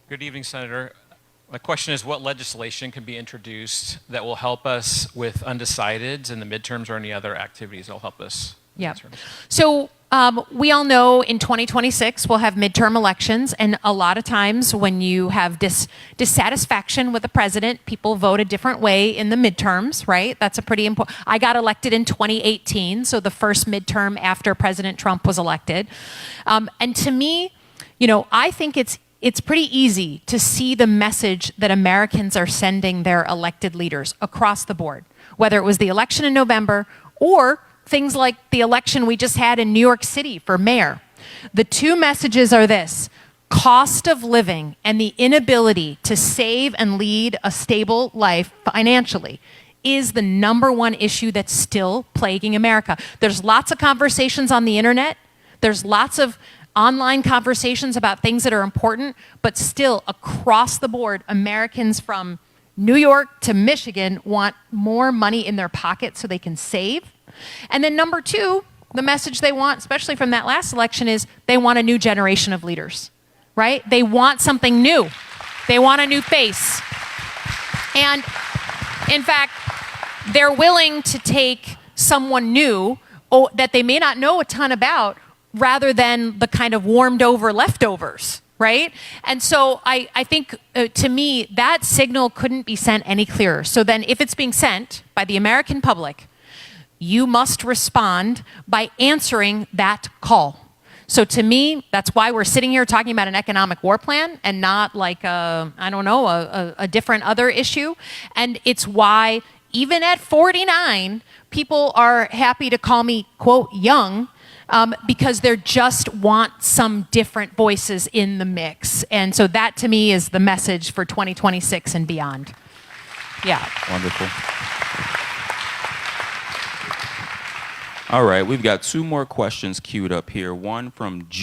Good evening, Senator. My question is, what legislation can be introduced that will help us with undecideds in the midterms or any other activities that will help us? Yeah. So we all know in 2026 we'll have midterm elections, and a lot of times when you have dissatisfaction with the president, people vote a different way in the midterms, right? That's a pretty important. I got elected in 2018, so the first midterm after President Trump was elected. And to me, I think it's pretty easy to see the message that Americans are sending their elected leaders across the board, whether it was the election in November or things like the election we just had in New York City for mayor. The two messages are this: cost of living and the inability to save and lead a stable life financially is the number one issue that's still plaguing America. There's lots of conversations on the internet. There's lots of online conversations about things that are important, but still across the board, Americans from New York to Michigan want more money in their pocket so they can save. And then number two, the message they want, especially from that last election, is they want a new generation of leaders, right? They want something new. They want a new face. And in fact, they're willing to take someone new that they may not know a ton about rather than the kind of warmed over leftovers, right? And so I think, to me, that signal couldn't be sent any clearer. So then if it's being sent by the American public, you must respond by answering that call. So to me, that's why we're sitting here talking about an economic war plan and not like a different other issue. And it's why even at 49, people are happy to call me, quote, young, because they just want some different voices in the mix. And so that to me is the message for 2026 and beyond. Yeah. Wonderful. All right, we've got two more questions queued up here. One from